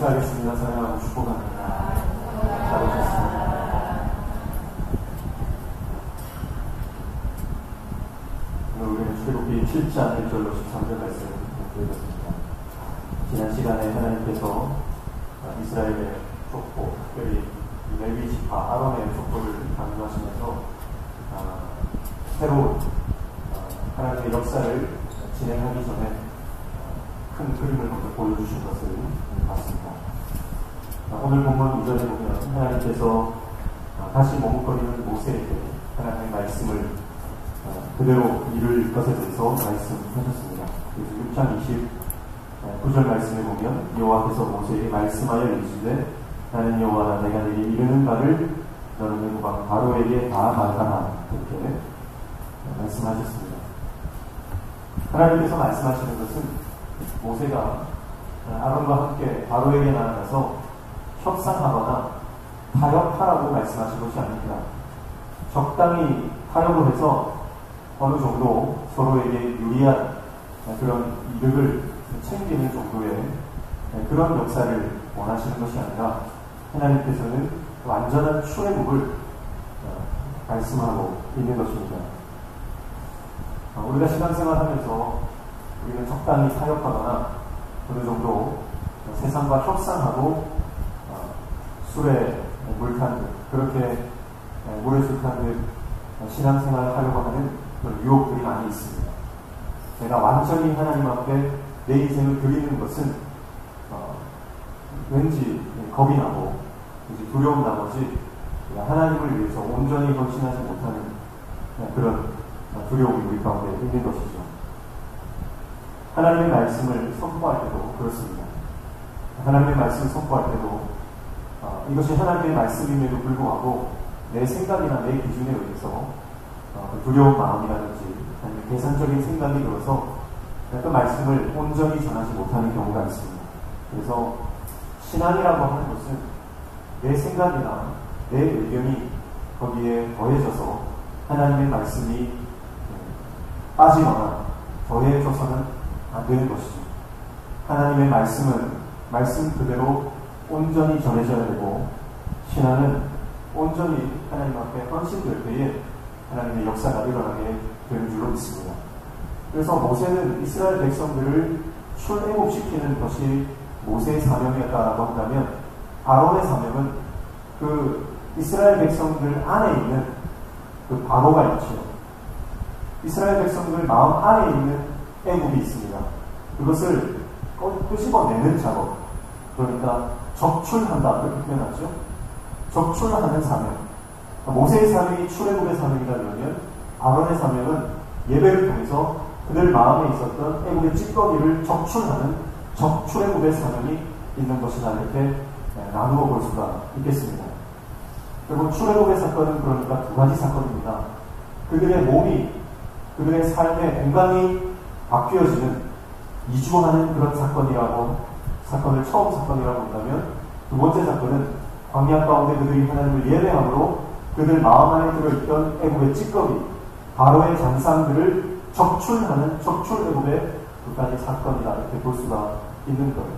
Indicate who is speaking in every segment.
Speaker 1: 인사하겠습니다. 사랑하고 축복합니다. 잘 오셨습니다. 오늘 우리는 출애굽기 7장 1절로 13절 말씀을 드렸습니다. 지난 시간에 하나님께서 이스라엘의 족보, 특별히 레위 지파 아론의 족보를 강조하시면서 새로운 하나님의 역사를 진행하기 전에 큰 그림을 먼저 보여주신 것을 봤습니다. 오늘 본문 2절에 보면 하나님께서 다시 머뭇거리는 모세에게 하나님의 말씀을 그대로 이룰 것에 대해서 말씀하셨습니다. 그래서 6장 29절 말씀에 보면 여호와께서 모세에게 말씀하여 이르시되 나는 여호와라 내가 네게 이르는 바를 너는 애굽 바로에게 다 말하라 이렇게 말씀하셨습니다. 하나님께서 말씀하시는 것은 모세가 아론과 함께 바로에게 나아가서 협상하거나 타협하라고 말씀하신 것이 아닙니다. 적당히 타협을 해서 어느 정도 서로에게 유리한 그런 이득을 챙기는 정도의 그런 역사를 원하시는 것이 아니라 하나님께서는 완전한 출애굽을 말씀하고 있는 것입니다. 우리가 신앙생활하면서 우리는 적당히 타협하거나 어느 정도 세상과 협상하고 술에 물 탄 듯 그렇게 물에 술 탄 듯 신앙생활을 하려고 하는 그런 유혹들이 많이 있습니다. 내가 완전히 하나님 앞에 내 인생을 드리는 것은 왠지 겁이 나고 두려움 나머지 하나님을 위해서 온전히 헌신하지 못하는 그런 두려움이 우리 가운데 있는 것이죠. 하나님의 말씀을 선포할 때도 그렇습니다. 하나님의 말씀을 선포할 때도 이것이 하나님의 말씀임에도 불구하고 내 생각이나 내 기준에 의해서 두려운 마음이라든지 아니면 계산적인 생각이 들어서 그 말씀을 온전히 전하지 못하는 경우가 있습니다. 그래서 신앙이라고 하는 것은 내 생각이나 내 의견이 거기에 더해져서 하나님의 말씀이 빠지거나 더해져서는 안 되는 것이죠. 하나님의 말씀은 말씀 그대로 온전히 전해져야 되고 신앙은 온전히 하나님 앞에 헌신될 때에 하나님의 역사가 일어나게 되는 줄로 믿습니다. 그래서 모세는 이스라엘 백성들을 출애굽시키는 것이 모세의 사명이었다라고 한다면 아론의 사명은 그 이스라엘 백성들 안에 있는 그 바로가 있죠. 이스라엘 백성들 마음 안에 있는 애굽이 있습니다. 그것을 끄집어내는 작업, 그러니까 적출한다 그렇게 표현하죠. 적출하는 사명. 모세의 사명이 출애굽의 사명이라면 아론의 사명은 예배를 통해서 그들 마음에 있었던 애굽의 찌꺼기를 적출하는 적출애굽의 사명이 있는 것이다 이렇게 나누어 볼 수가 있겠습니다. 그리고 출애굽의 사건은 그러니까 두 가지 사건입니다. 그들의 몸이 그들의 삶의 공간이 바뀌어지는 이주하는 그런 사건을 처음 사건이라고 한다면 두 번째 사건은 광야 가운데 그들이 하나님을 예배함으로 그들 마음 안에 들어있던 애굽의 찌꺼기 바로의 잔상들을 적출하는 적출애굽의 두 가지 사건이다 이렇게 볼 수가 있는 거예요.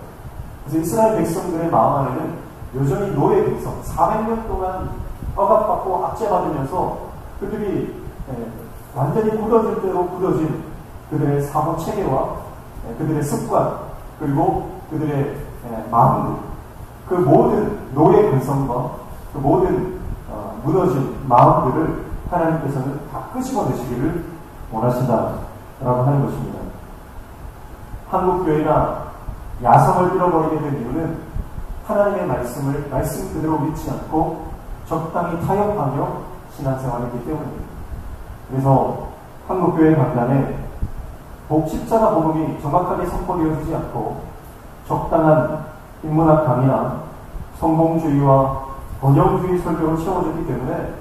Speaker 1: 그래서 이스라엘 백성들의 마음 안에는 여전히 노예 백성 400년 동안 억압받고 압제받으면서 그들이 완전히 굳어질 대로 굳어진 그들의 사고 체계와 그들의 습관 그리고 그들의 마음들 그 모든 노예 근성과 그 모든 무너진 마음들을 하나님께서는 다 끄집어내시기를 원하신다라고 하는 것입니다. 한국교회가 야성을 잃어버리게 된 이유는 하나님의 말씀을 말씀 그대로 믿지 않고 적당히 타협하며 신앙생활했기 때문입니다. 그래서 한국교회 강단에 십자가 복음이 정확하게 선포되어지지 않고 적당한 인문학 강의나 성공주의와 번영주의 설교로 채워졌기 때문에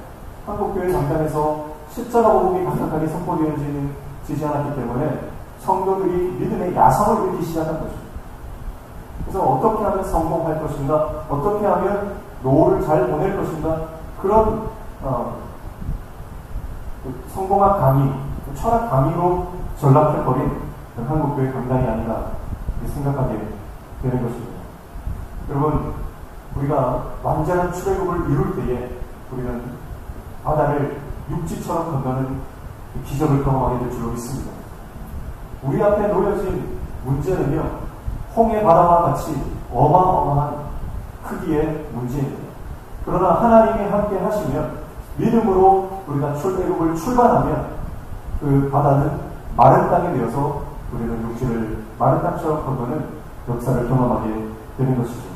Speaker 1: 한국교회 강단에서 십자가 복음이 강력하게 선포되어지지 않았기 때문에 성도들이 믿음의 야성을 잃기 시작한 것입니다. 그래서 어떻게 하면 성공할 것인가, 어떻게 하면 노후를 잘 보낼 것인가, 그런 성공학 강의, 철학 강의로 전락해버린 한국교회 강단이 아닌가 생각하게 되는 것입니다. 여러분, 우리가 완전한 출애굽을 이룰 때에 우리는 바다를 육지처럼 건너는 기적을 경험하게 될 줄로 믿습니다. 우리 앞에 놓여진 문제는요, 홍해 바다와 같이 어마어마한 크기의 문제입니다. 그러나 하나님이 함께 하시면, 믿음으로 우리가 출애굽을 출발하면 그 바다는 마른 땅이 되어서 우리는 육지를 마른 땅처럼 건너는 역사를 경험하게 되는 것이죠.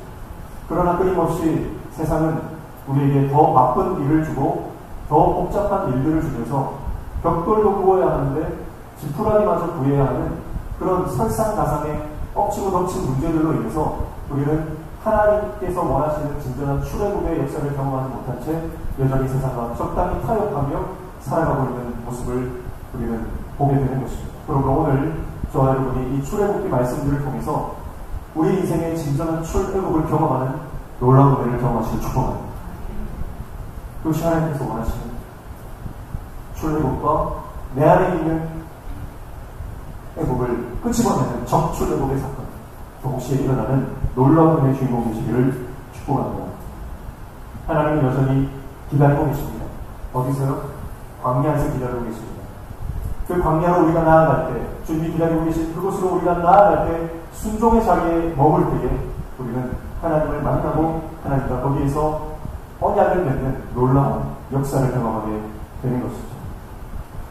Speaker 1: 그러나 끊임없이 세상은 우리에게 더 바쁜 일을 주고 더 복잡한 일들을 주면서 벽돌도 구워야 하는데 지푸라기마저 구해야 하는 그런 설상가상의 엎치고 덮친 문제들로 인해서 우리는 하나님께서 원하시는 진정한 출애굽의 역사를 경험하지 못한 채 여전히 세상과 적당히 타협하며 살아가고 있는 모습을 우리는 보게 되는 것입니다. 그러므로 오늘 저와 여러분이 이 출애굽기 말씀들을 통해서 우리 인생의 진정한 출애굽을 경험하는 놀라운 은혜를 경험하시길 축복합니다. 그것이 하나님께서 원하시는 출애굽과 내 안에 있는 애굽을 끄집어내는 적출애굽의 사건, 동시에 일어나는 놀라운 은혜의 주인공 되시기를 축복합니다. 하나님은 여전히 기다리고 계십니다. 어디서요? 광야에서 기다리고 계십니다. 그 광야로 우리가 나아갈 때, 주님이 기다리고 계신 그곳으로 우리가 나아갈 때 순종의 자리에 머물 때에 우리는 하나님을 만나고 하나님과 거기에서 언약을 맺는 놀라운 역사를 경험하게 되는 것이죠.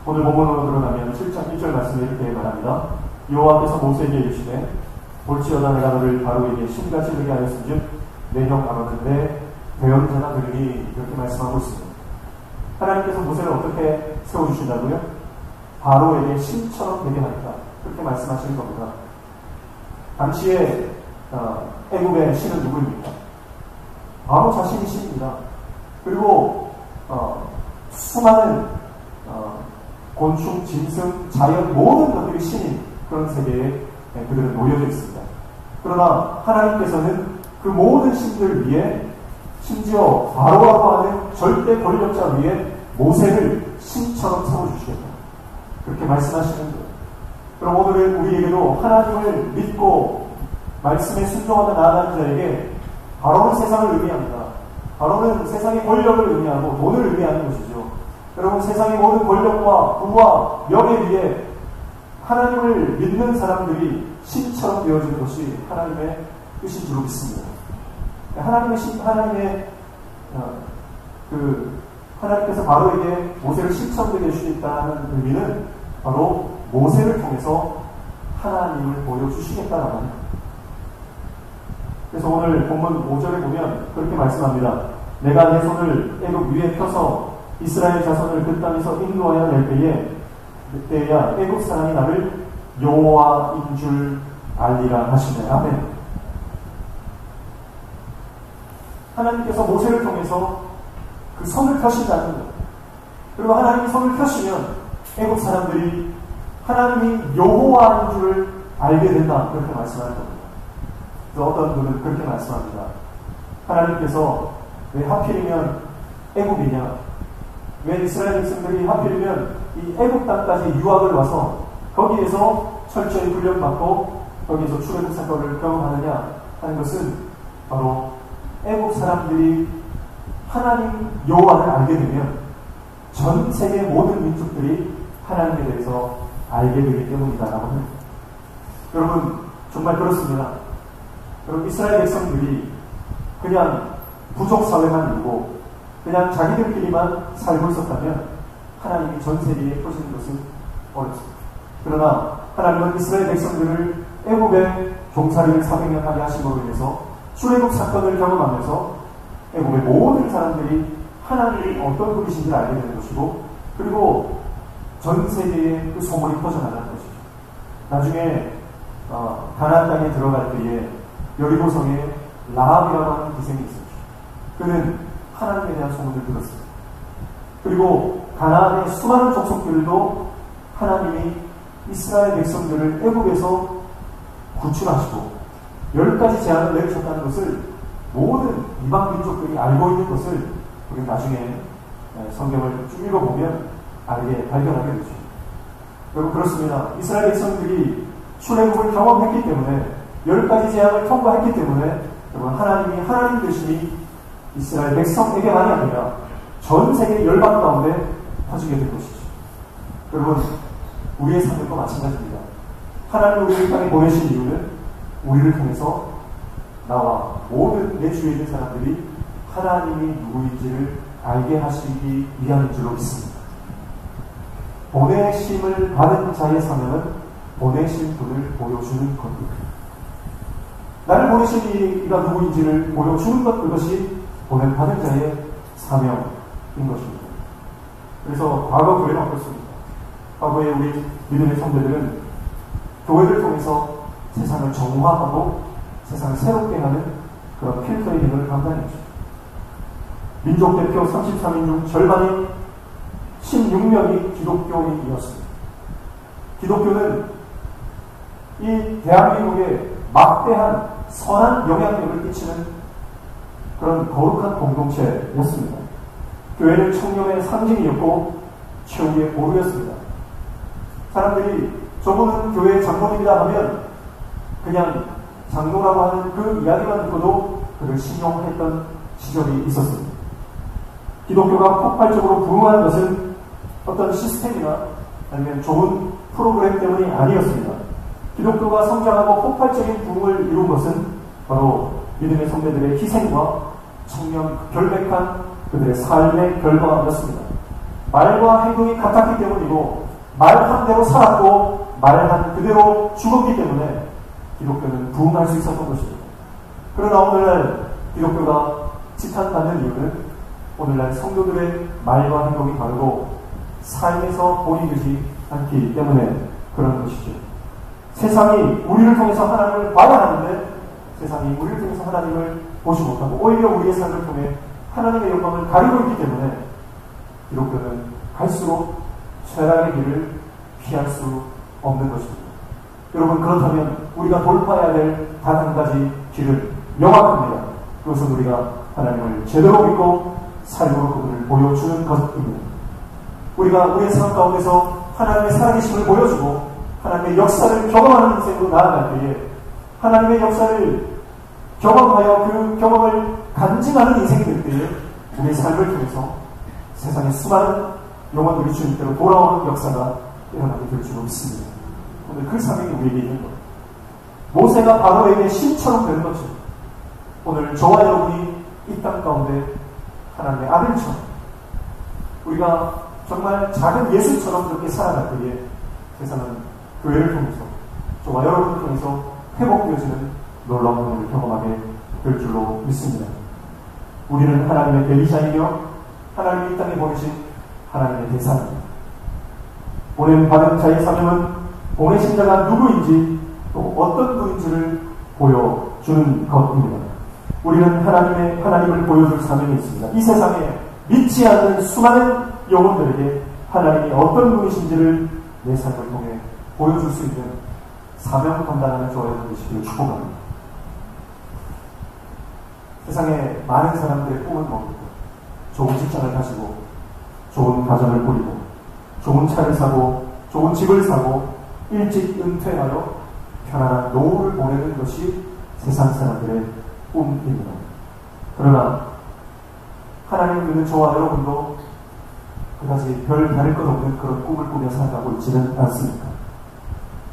Speaker 1: 오늘 본문으로 들어가면 7장 1절 말씀을 이렇게 말합니다. 여호와께서 모세에게 이르시되 볼지어다 내가 너를 바로에게 신같이 되게 하였은즉 내 형 아론은 내 대언자가 되리니, 이렇게 말씀하고 있습니다. 하나님께서 모세를 어떻게 세워주신다고요? 바로에게 신처럼 되게 하겠다, 그렇게 말씀하시는 겁니다. 당시에 애굽의 신은 누구입니까? 바로 자신이 신입니다. 그리고 수많은 곤충, 짐승, 자연 모든 것들이 신인 그런 세계에 그들은 놓여져 있습니다. 그러나 하나님께서는 그 모든 신들 위에, 심지어 바로라고 하는 절대 권력자 위에 모세를 신처럼 세워주시겠다, 그렇게 말씀하시는 거예요. 그럼 오늘은 우리에게도 하나님을 믿고 말씀에 순종하며 나아가는 자에게, 바로는 세상을 의미합니다. 바로는 세상의 권력을 의미하고 돈을 의미하는 것이죠. 여러분, 세상의 모든 권력과 부와 명예 위에 하나님을 믿는 사람들이 신처럼 되어지는 것이 하나님의 뜻인 줄로 믿습니다. 하나님께서 바로에게 모세를 신처럼 되게 해주시겠다는 의미는 바로 모세를 통해서 하나님을 보여주시겠다는 말입니다. 그래서 오늘 본문 5절에 보면 그렇게 말씀합니다. 내가 내 손을 애굽 위에 펴서 이스라엘 자손을 그 땅에서 인도하여 낼 때에, 그때야 애굽 사람이 나를 여호와인 줄 알리라 하시네. 아멘. 하나님께서 모세를 통해서 그 손을 펴신다는 것. 그리고 하나님이 손을 펴시면 애굽 사람들이 하나님이 여호와인 줄을 알게 된다, 그렇게 말씀하는 겁니다. 그래서 어떤 분은 그렇게 말씀합니다. 하나님께서 왜 하필이면 애굽이냐? 왜 이스라엘 백성들이 하필이면 이 애굽 땅까지 유학을 와서 거기에서 철저히 훈련받고 거기에서 출애굽 사건을 경험하느냐 하는 것은, 바로 애굽 사람들이 하나님 여호와를 알게 되면 전 세계 모든 민족들이 하나님에 대해서 알게 되기 때문이다라고 합니다. 여러분, 정말 그렇습니다. 여러분, 이스라엘 백성들이 그냥 부족 사회만 이루고 그냥 자기들끼리만 살고 있었다면 하나님이 전 세계에 펴시는 것은 어렵습니다. 그러나 하나님은 이스라엘 백성들을 애굽의 종살이를 400년 하게 하심으로 인해서 출애굽 사건을 경험하면서 애굽의 모든 사람들이 하나님이 어떤 분이신지를 알게 되는 것이고, 그리고 전 세계에 그 소문이 퍼져나가는 것이죠. 나중에 가나안 땅에 들어갈 때에 여리고성에 라합이라고 하는 기생이 있었죠. 그는 하나님에 대한 소문을 들었습니다. 그리고 가나안의 수많은 족속들도 하나님이 이스라엘 백성들을 애굽에서 구출하시고 10가지 제한을 내리셨다는 것을 모든 이방 민족들이 알고 있는 것을 우리는 나중에 성경을 쭉 읽어보면 발견하게 되죠. 여러분, 그렇습니다. 이스라엘 백성들이 출애굽을 경험했기 때문에, 10가지 제한을 통과했기 때문에 여러분, 하나님이 하나님 되심이 이스라엘 백성에게만이 아니라 전 세계 열방 가운데 퍼지게 될 것이죠. 여러분, 우리의 삶도 마찬가지입니다. 하나님 우리를 땅에 보내신 이유는 우리를 통해서 나와 모든 내 주위에 있는 사람들이 하나님이 누구인지를 알게 하시기 위함인 줄로 믿습니다. 보내심을 받은 자의 사명은 보내신 분을 보여주는 것입니다. 나를 보내신 이가 누구인지를 보여주는 것, 그것이 보냄받은 자의 사명인 것입니다. 그래서 과거 교회는 어떻습니까? 과거에 우리 믿음의 성도들은 교회를 통해서 세상을 정화하고 세상을 새롭게 하는 그런 필터의 힘을 감당했죠. 민족대표 33인 중 절반인 16명이 기독교인이었습니다. 기독교는 이 대한민국에 막대한 선한 영향력을 끼치는 그런 거룩한 공동체였습니다. 교회는 청년의 상징이었고 최후의 보루였습니다. 사람들이 저분은 교회 장로입니다 하면 그냥 장로라고 하는 그 이야기만 듣고도 그를 신용했던 시절이 있었습니다. 기독교가 폭발적으로 부흥한 것은 어떤 시스템이나 아니면 좋은 프로그램 때문이 아니었습니다. 기독교가 성장하고 폭발적인 부흥을 이룬 것은 바로 믿음의 선배들의 희생과 청년 결백한 그들의 삶의 결과였습니다. 말과 행동이 같았기 때문이고 말한 대로 살았고 말한 그대로 죽었기 때문에 기독교는 부흥할 수 있었던 것입니다. 그러나 오늘날 기독교가 지탄받는 이유는 오늘날 성도들의 말과 행동이 다르고 삶에서 보이지 않기 때문에 그런 것이죠. 세상이 우리를 통해서 하나님을 봐야 하는데 세상이 우리를 통해서 하나님을 보지 못하고 오히려 우리의 삶을 통해 하나님의 영광을 가리고 있기 때문에 기독교는 갈수록 쇠락의 길을 피할 수 없는 것입니다. 여러분, 그렇다면 우리가 돌파해야 될 단 한 가지 길은 명확합니다. 그것은 우리가 하나님을 제대로 믿고 삶으로 그분을 보여주는 것입니다. 우리가 우리의 삶 가운데서 하나님의 살아계심을 보여주고 하나님의 역사를 경험하는 인생으로 나아갈 때에 하나님의 역사를 경험하여 그 경험을 간증하는 인생이 될 때에 우리의 삶을 통해서 세상의 수많은 영혼들이 주님께로 돌아오는 역사가 일어나게 될 줄 믿습니다. 오늘 그 사명이 우리에게 있는 것. 모세가 바로에게 신처럼 된 것처럼 오늘 저와 여러분이 이 땅 가운데 하나님의 아들처럼 우리가 정말 작은 예수처럼 그렇게 살아갈 때에 세상은 교회를 통해서 저와 여러분을 통해서 회복되어지는 놀라운 은혜를 경험하게 될 줄로 믿습니다. 우리는 하나님의 대리자이며 하나님이 이 땅에 보내신 하나님의 대사입니다. 보냄받은 자의 사명은 보내신 자가 누구인지 또 어떤 분인지를 보여주는 것입니다. 우리는 하나님을 보여줄 사명이 있습니다. 이 세상에 믿지 않는 수많은 영혼들에게 하나님이 어떤 분이신지를 내 삶을 통해 보여줄 수 있는 사명 감당하는 저와 여러분 되시기를 축복합니다. 세상에 많은 사람들의 꿈은 뭡니까? 좋은 직장을 가지고 좋은 가정을 꾸리고 좋은 차를 사고 좋은 집을 사고 일찍 은퇴하여 편안한 노후를 보내는 것이 세상 사람들의 꿈입니다. 그러나 하나님을 믿는 저와 여러분도 그다지 별 다를 것 없는 그런 꿈을 꾸며 살아가고 있지는 않습니까?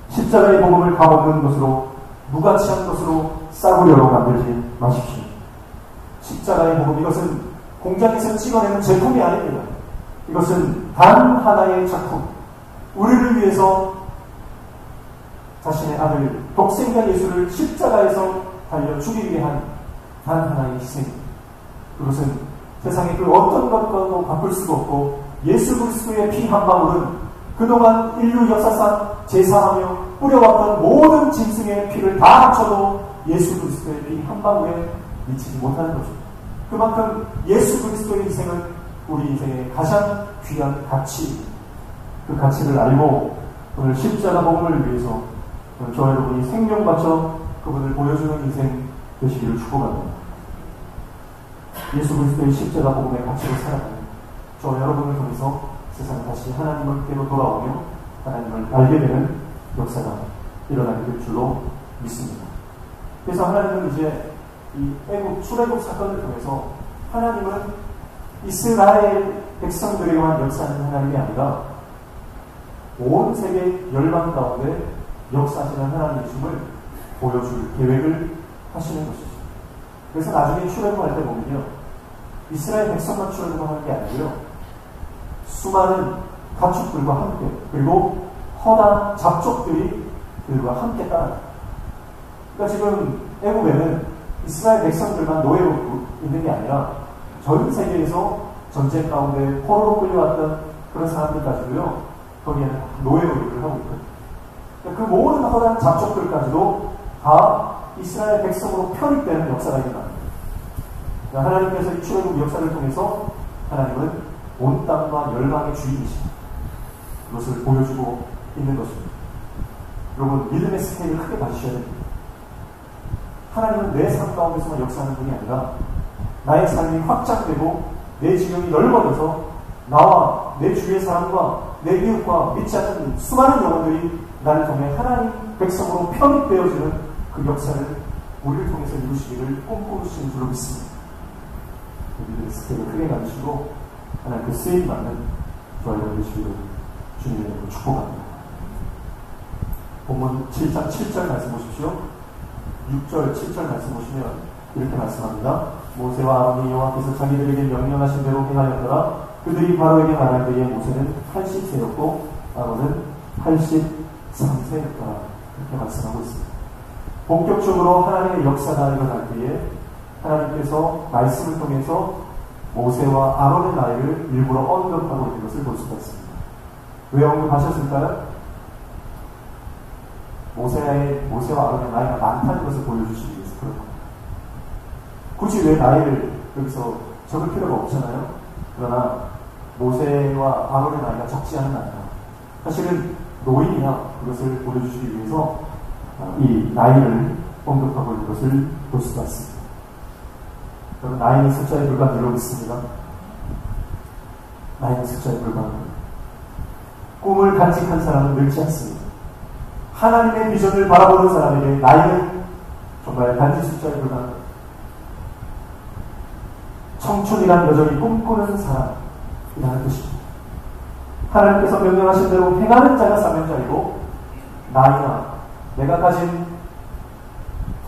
Speaker 1: 십자가의 복음을 값없는 것으로 무가치한 것으로 싸구려로 만들지 마십시오. 십자가의 복음, 이것은 공장에서 찍어내는 제품이 아닙니다. 이것은 단 하나의 작품, 우리를 위해서 자신의 아들 독생자 예수를 십자가에서 달려 죽이기 위한 단 하나의 희생입니다. 그것은 세상의 그 어떤 것과도 바꿀 수가 없고 예수 그리스도의 피 한 방울은 그동안 인류 역사상 제사하며 뿌려왔던 모든 짐승의 피를 다 합쳐도 예수 그리스도의 피 한 방울에 미치지 못하는 것입니다. 그만큼 예수 그리스도의 희생은 우리 인생의 가장 귀한 가치, 그 가치를 알고 오늘 십자가 복음을 위해서 오늘 저와 여러분이 생명 바쳐 그분을 보여주는 인생 되시기를 축복합니다. 예수 그리스도의 십자가 복음의 가치를 살아가는 저와 여러분을 통해서 세상은 다시 하나님께로 돌아오며 하나님을 알게 되는 역사가 일어나게 될 줄로 믿습니다. 그래서 하나님은 이제 이 출애굽 사건을 통해서 하나님은 이스라엘 백성들에게만 역사하는 하나님이 아니라 온 세계 열방 가운데 역사하시는 하나님이심을 보여줄 계획을 하시는 것이죠. 그래서 나중에 출애굽할 때 보면요, 이스라엘 백성만 출애굽하는 게 아니고요, 수많은 가축들과 함께, 그리고 허다한 잡족들이 그들과 함께 따라. 그러니까 지금 애굽에는 이스라엘 백성들만 노예로 있는 게 아니라 전 세계에서 전쟁 가운데 포로로 끌려왔던 그런 사람들까지도요, 거기에는 노예로 일을 하고 있거든요. 그러니까 그 모든 허다한 잡족들까지도 다 이스라엘 백성으로 편입되는 역사가 일어납니다. 그러니까 하나님께서 이 출애굽 역사를 통해서 하나님은 온 땅과 열방의 주인이십니다. 그것을 보여주고 있는 것입니다. 여러분, 믿음의 스케일을 크게 봐주셔야 됩니다. 하나님은 내 삶 가운데서만 역사하는 분이 아니라 나의 삶이 확장되고 내 지경이 넓어져서 나와 내 주위의 사람과 내 이웃과 믿지 않는 수많은 영혼들이 나를 통해 하나님 백성으로 편입되어지는 그 역사를 우리를 통해서 이루시기를 꿈꾸시는 줄로 믿습니다. 믿음의 스케일을 크게 가지시고 하나님 그 쓰임 받는 저와 여러분 되시기를 주님의 이름으로 축복합니다. 본문 7장 7절 말씀 보십시오. 6절 7절 말씀 보시면 이렇게 말씀합니다. 모세와 아론이 여호와께서 자기들에게 명령하신 대로 행하였더라. 그들이 바로에게 말할 때에 모세는 80세였고 아론은 83세였더라. 이렇게 말씀하고 있습니다. 본격적으로 하나님의 역사가 일어날 때에 하나님께서 말씀을 통해서 모세와 아론의 나이를 일부러 언급하고 있는 것을 볼 수가 있습니다. 왜 언급하셨을까요? 모세와 아론의 나이가 많다는 것을 보여주시기 위해서 그런 겁니다. 굳이 왜 나이를 여기서 적을 필요가 없잖아요. 그러나 모세와 아론의 나이가 적지 않은 나이다. 사실은 노인이나 그것을 보여주시기 위해서 이 나이를 언급하고 있는 것을 볼 수가 있습니다. 여러분, 나이는 숫자에 불과하다고 있습니다. 나이는 숫자에 불과합니다. 꿈을 간직한 사람은 늙지 않습니다. 하나님의 비전을 바라보는 사람에게 나이는 정말 단지 숫자에 불과합니다. 청춘이란 여전히 꿈꾸는 사람이라는 뜻입니다. 하나님께서 명령하신 대로 행하는 자가 사명자이고 나이나 내가 가진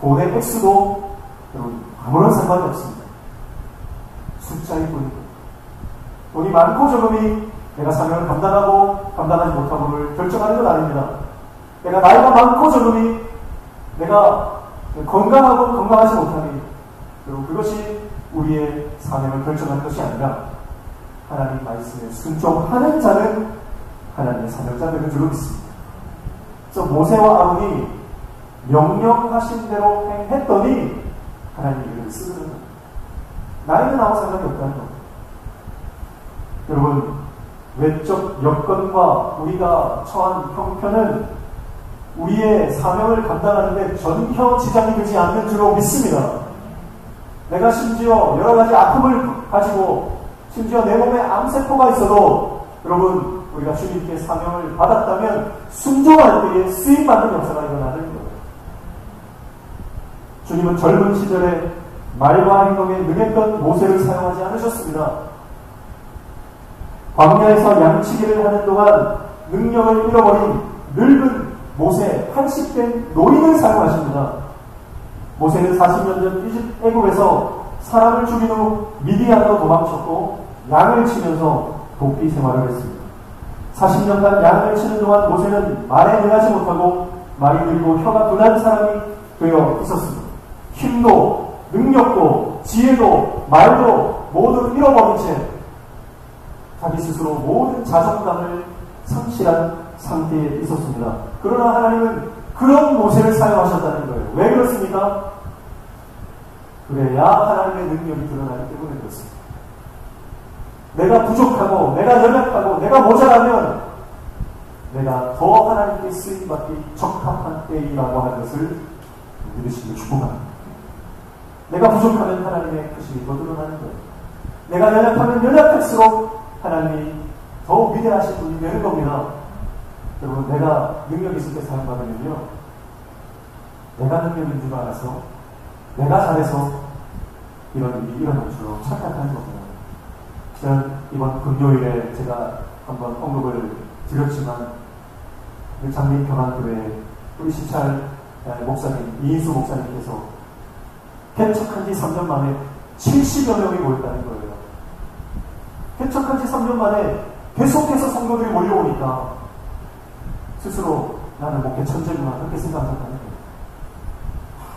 Speaker 1: 돈의 액수도 여러분 아무런 상관이 없습니다. 숫자일 뿐입니다. 돈이 많고 적음이 내가 사명을 감당하지 못하고를 결정하는 건 아닙니다. 내가 나이가 많고 적음이 내가 건강하고 건강하지 못하니 그리고 그것이 우리의 사명을 결정하는 것이 아니라 하나님 말씀에 순종하는 자는 하나님의 사명자 되는 줄로 믿습니다. 그래서 모세와 아론이 명령하신 대로 행했더니 하나님이 이를 쓰는 겁니다. 나이는 아무 상관이 없다는 겁니다. 여러분, 외적 여건과 우리가 처한 형편은 우리의 사명을 감당하는데 전혀 지장이 되지 않는 줄로 믿습니다. 내가 심지어 여러 가지 아픔을 가지고 심지어 내 몸에 암세포가 있어도 여러분, 우리가 주님께 사명을 받았다면 순종할 때에 쓰임받는 역사가 일어나는 거예요. 주님은 젊은 시절에 말과 행동에 능했던 모세를 사용하지 않으셨습니다. 광야에서 양치기를 하는 동안 능력을 잃어버린 늙은 모세, 80된 노인을 사용하십니다. 모세는 40년 전 애굽에서 사람을 죽인 후 미디안으로 도망쳤고 양을 치면서 도피 생활을 했습니다. 40년간 양을 치는 동안 모세는 말에 능하지 못하고 말이 늘고 혀가 둔한 사람이 되어 있었습니다. 힘도 능력도 지혜도 말도 모두 잃어버린 채 자기 스스로 모든 자존감을 상실한 상태에 있었습니다. 그러나 하나님은 그런 모세를 사용하셨다는 거예요. 왜 그렇습니까? 그래야 하나님의 능력이 드러나기 때문에 그렇습니다. 내가 부족하고 내가 연약하고 내가 모자라면 내가 더 하나님께 쓰임받기 적합한 때이라고 하는 것을 믿으시기를 축복합니다. 내가 부족하면 하나님의 크심이 더 드러나는 거예요. 내가 연약하면 연약할수록 하나님이 더 위대하신 분이 되는 겁니다. 여러분, 내가 능력이 있을 때 사용받으면요, 내가 능력인 줄 알아서 내가 잘해서 이런 일이 일어날 줄로 착각하는 겁니다. 저는 이번 금요일에 제가 한번 언급을 드렸지만 장미평안교회 우리 시찰 목사님, 이인수 목사님께서 개척한 지 3년 만에 70여 명이 모였다는 거예요. 개척한 지 3년 만에 계속해서 성도들이 몰려오니까 스스로 나는 목회 천재구나 그렇게 생각하셨다는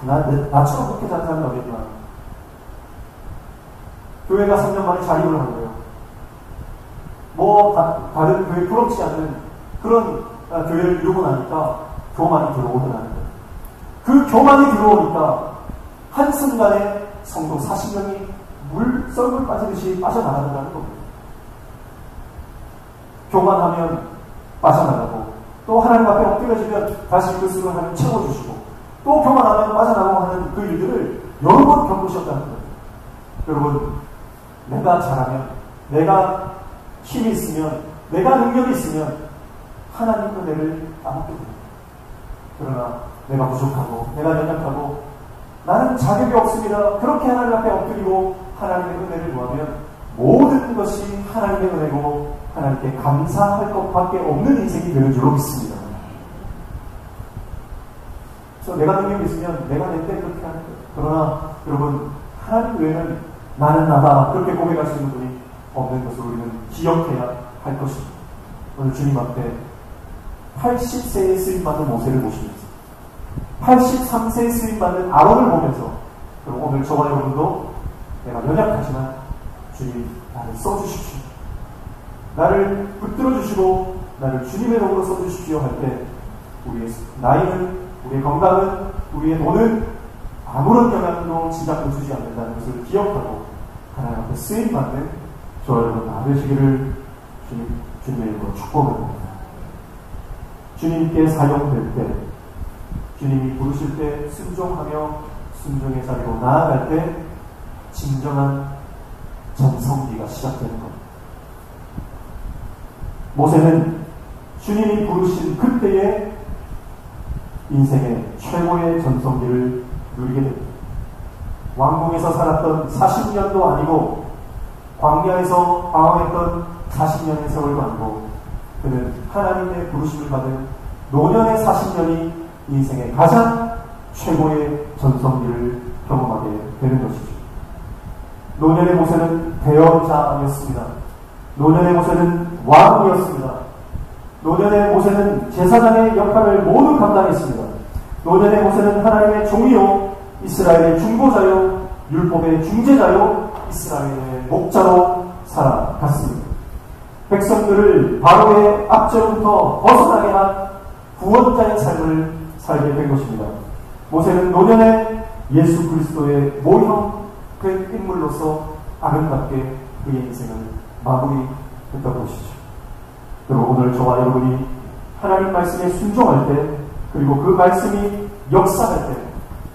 Speaker 1: 거예요. 나처럼 목회 잘하는 사람이 어딨나. 교회가 3년 만에 자립을 한 거예요. 다른 교회 부럽지 않은 그런 교회를 이루고 나니까 교만이 들어오더라는 거예요. 그 교만이 들어오니까 한순간에 성도 40명이 썰물 빠지듯이 빠져나가더라는 겁니다. 교만하면 빠져나가고 또 하나님 앞에 엎드려지면 다시 그 수를 하나님 채워주시고 또 교만하면 빠져나가고 하는 그 일들을 여러 번 겪으셨다는 거예요. 여러분, 내가 잘하면, 내가 힘이 있으면, 내가 능력이 있으면 하나님 은혜를 따먹게 됩니다. 그러나 내가 부족하고 내가 연약하고 나는 자격이 없습니다. 그렇게 하나님 앞에 엎드리고 하나님의 은혜를 구하면 모든 것이 하나님의 은혜고 하나님께 감사할 것밖에 없는 인생이 되는 줄로 믿습니다. 그래서 내가 능력이 있으면 내가 내 때 그렇게 하는 거예요. 그러나 여러분, 하나님 외에는 나는 나다 그렇게 고백하시는 분이 없는 것을 우리는 기억해야 할 것입니다. 오늘 주님 앞에 80세에 쓰임받는 모세를 보시면서 83세에 쓰임받는 아론을 보면서 그리고 오늘 저와 여러분도 내가 연약하지만 주님 나를 써주십시오. 나를 붙들어 주시고 나를 주님의 도구로 써주십시오 할 때 우리의 나이는, 우리의 건강은, 우리의 돈은 아무런 영향도 지장도 주지 않는다는 것을 기억하고 하나님 앞에 쓰임받는 저와 여러분 다 되시기를 주님의 이름으로 축복합니다. 주님께 사용될 때, 주님이 부르실 때 순종하며 순종의 자리로 나아갈 때 진정한 전성기가 시작되는 겁니다. 모세는 주님이 부르신 그때의 인생의 최고의 전성기를 누리게 됩니다. 왕궁에서 살았던 40년도 아니고 광야에서 방황했던 40년의 세월도 아니고 그는 하나님의 부르심을 받은 노년의 40년이 인생의 가장 최고의 전성기를 경험하게 되는 것이죠. 노년의 모세는 대언자였습니다. 노년의 모세는 왕이었습니다. 노년의 모세는 제사장의 역할을 모두 감당했습니다. 노년의 모세는 하나님의 종이요, 이스라엘의 중보자요, 율법의 중재자요, 이스라엘의 목자로 살아갔습니다. 백성들을 바로의 압제로부터 벗어나게 한 구원자의 삶을 살게 된 것입니다. 모세는 노년에 예수 그리스도의 모형된 인물로서 아름답게 그의 인생을 마무리했다고 보시죠. 그리고 오늘 저와 여러분이 하나님 말씀에 순종할 때, 그리고 그 말씀이 역사할 때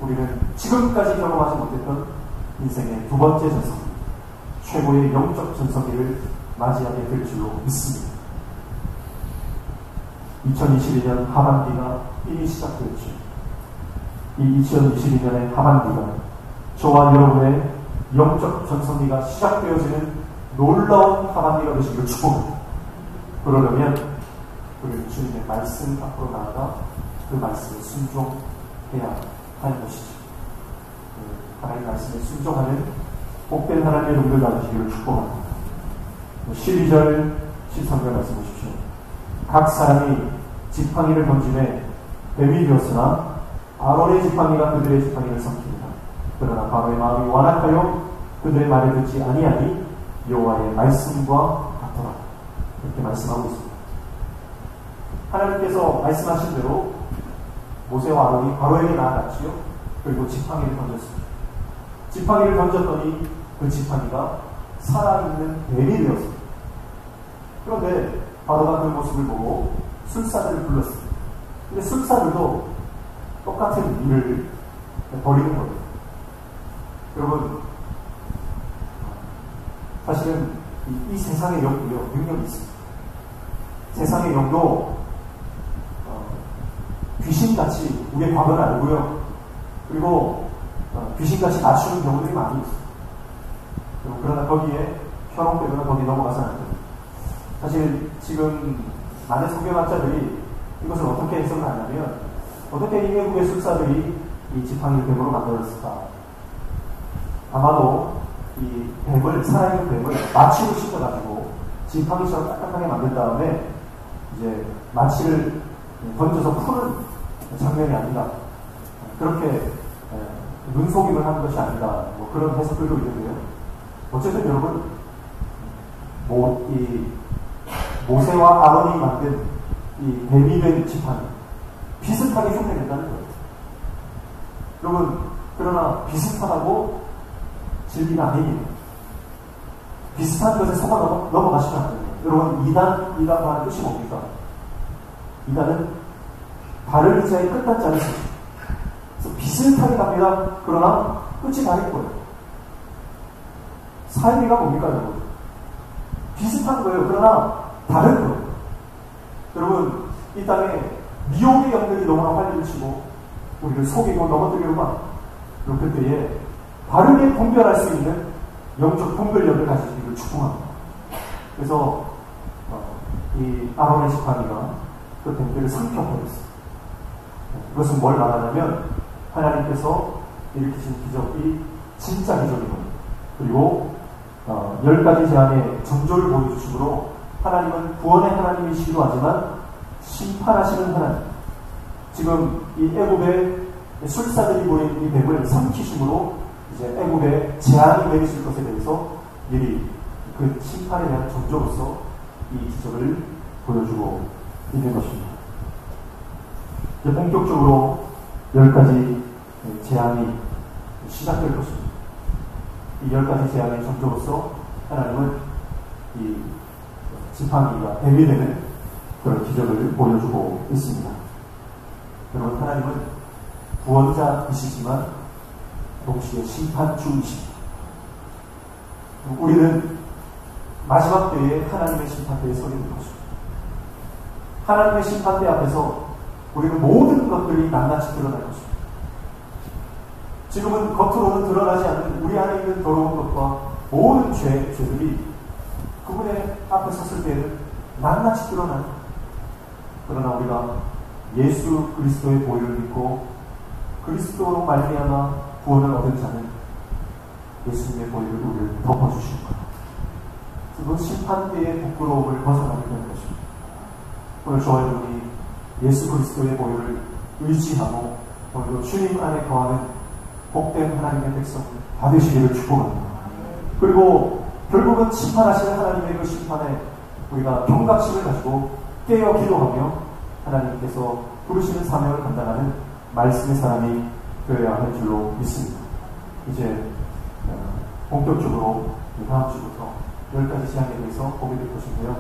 Speaker 1: 우리는 지금까지 경험하지 못했던 인생의 두 번째 전성기, 최고의 영적 전성기를 맞이하게 될 줄로 믿습니다. 2022년 하반기가 이미 시작되었죠. 이 2022년의 하반기가 저와 여러분의 영적 전성기가 시작되어지는 놀라운 하반기가 되시기를 축복합니다. 그러려면 우리는 주님의 말씀 앞으로 나아가 그 말씀에 순종해야 하는 것이죠. 하나님의 말씀에 순종하는 복된 하나님의 용도를 나누시기를 축복합니다. 12절, 13절 말씀 보십시오. 각 사람이 지팡이를 던짐에 뱀이 되었으나 아론의 지팡이가 그들의 지팡이를 삼킵니다. 그러나 바로의 마음이 완악하여 그들의 말을 듣지 아니하니 여호와의 말씀과 같더라. 이렇게 말씀하고 있습니다. 하나님께서 말씀하신 대로 모세와 아론이 바로에게 나아갔지요. 그리고 지팡이를 던졌습니다. 지팡이를 던졌더니 그 지팡이가 살아있는 뱀이 되었습니다. 그런데 바로가 그 모습을 보고 술사들을 불렀습니다. 근데 술사들도 똑같은 일을 벌이는 거예요. 여러분, 사실은 이 세상의 영도요, 능력이 있습니다. 세상의 영도 귀신같이 우리의 과거를 알고요. 그리고 귀신같이 낮추는 경우들이 많이 있어요. 그러나 거기에 현혹되거나 거기에 넘어가서는 안 됩니다. 사실 지금 많은 성경학자들이 이것을 어떻게 해석을 하냐면, 어떻게 이 외국의 술사들이 이 지팡이를 뱀으로 만들었을까? 아마도 이 뱀을, 살아있는 뱀을 마취로 씻어가지고 지팡이처럼 딱딱하게 만든 다음에 이제 마취를 던져서 푸는 장면이 아닌가, 그렇게 눈속임을 하는 것이 아닌가, 뭐 그런 해석들도 있는데요. 어쨌든 여러분, 이 모세와 아론이 만든 이 뱀이 된 지팡이 비슷하게 흉내낸다는 거예요. 여러분, 그러나 비슷하다고 진리가 아닙니다. 비슷한 것에 속아 넘어가시면 안 됩니다. 여러분, 이단과 하는 뜻이 뭡니까? 이단은 발을 의자에 끝단지 않습니다. 그래서 비슷하게 갑니다. 그러나 끝이 다를 거예요. 삶이가 뭡니까, 여러분? 비슷한 거예요. 그러나 다른 거예요. 여러분, 이 땅에 미혹의 영들이 너무나 활기를 치고 우리를 속이고 넘어뜨리고만, 그때에 바르게 분별할 수 있는 영적 분별력을 가지기를 축복합니다. 그래서 이 아론의 지팡이가 그 뱀들을 삼켜버렸어요. 이것은 뭘 말하냐면, 하나님께서 일으키신 기적이 진짜 기적이고, 그리고 10가지 재앙의 전조를 보여주심으로 하나님은 구원의 하나님이시기도 하지만 심판하시는 하나님, 지금 이 애굽의 술사들이 보인 이 뱀을 삼키심으로 이제 애굽에 재앙이 내리실 것에 대해서 미리 그 심판에 대한 전조로서 이 기적을 보여주고 있는 것입니다. 이제 본격적으로 10가지 재앙이 시작될 것입니다. 이 10가지 재앙의 전조로서 하나님은 이 지팡이가 뱀이 되는 그런 기적을 보여주고 있습니다. 여러분, 하나님은 구원자이시지만 동시에 심판주이십니다. 우리는 마지막 때에 하나님의 심판대에 서게 될 것입니다. 하나님의 심판대 앞에서 우리는 모든 것들이 낱낱이 드러날 것입니다. 지금은 겉으로는 드러나지 않는 우리 안에 있는 더러운 것과 모든 죄들이 그분의 앞에 섰을 때는 낱낱이 드러나요. 그러나 우리가 예수 그리스도의 보혈을 믿고 그리스도로 말미암아 구원을 얻은 자는 예수님의 보혈을 우리를 덮어주시는 겁니다. 그건 심판대의 부끄러움을 벗어나게 되는 것입니다. 오늘 저와 여러분이 예수 그리스도의 보혈을 의지하고 오늘도 주님 안에 거하는 복된 하나님의 백성 다 되시기를 축복합니다. 그리고 결국은 심판하시는 하나님의 그 심판에 우리가 경각심을 가지고 깨어 기도하며 하나님께서 부르시는 사명을 감당하는 말씀의 사람이 되어야 할 줄로 믿습니다. 이제 본격적으로 다음 주부터 10가지 재앙에 대해서 보게 될 것인데요.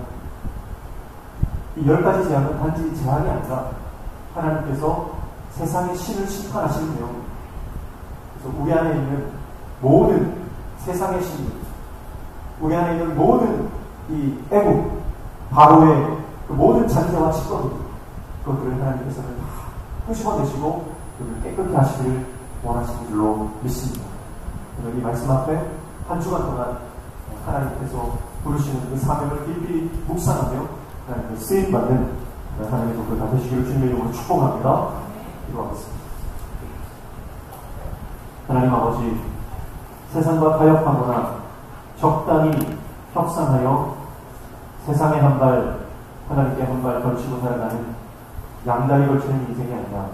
Speaker 1: 이 10가지 재앙은 단지 재앙이 아니라 하나님께서 세상의 신을 심판하시는 내용입니다. 그래서 우리 안에 있는 모든 세상의 신들, 우리 안에 있는 모든 이 애국, 바로의 그 모든 잔재와 치거들, 그것들을 하나님께서는 다 끄집어내시고 그를 깨끗게 하시기를 원하시는 줄로 믿습니다. 오늘 이 말씀 앞에 한 주간 동안 하나님께서 부르시는 그 사명을 깊이 묵상하며 하나님의 쓰임받는 하나님의 종들 다 되시기를 주님의 이름으로 축복합니다. 기도하겠습니다. 하나님 아버지, 세상과 타협하거나 적당히 협상하여 세상에 한 발, 하나님께 한 발 걸치고 살아가는 양다리 걸치는 인생이 아니라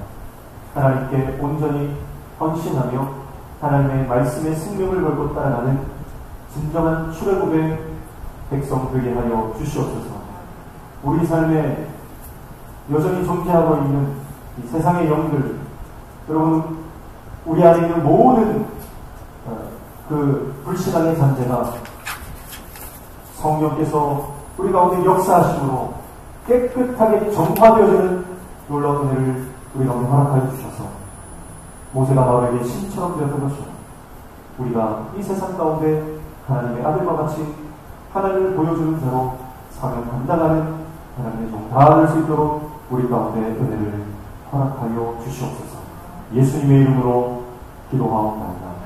Speaker 1: 하나님께 온전히 헌신하며 하나님의 말씀에 생명을 걸고 따라가는 진정한 출애굽의 백성 되게 하여 주시옵소서. 우리 삶에 여전히 존재하고 있는 이 세상의 영들, 여러분, 우리 안에 있는 모든 그 불신앙의 잔재가 성령께서 우리 가운데 역사하심으로 깨끗하게 정화되어지는 놀라운 은혜를 우리 가운데 허락하여 주셔서 모세가 바울에게 신처럼 되었던 것이요, 우리가 이 세상 가운데 하나님의 아들과 같이 하나님을 보여주는 자로 사명 감당하는 하나님의 종 다 될 수 있도록 우리 가운데 은혜를 허락하여 주시옵소서. 예수님의 이름으로 기도하옵나이다.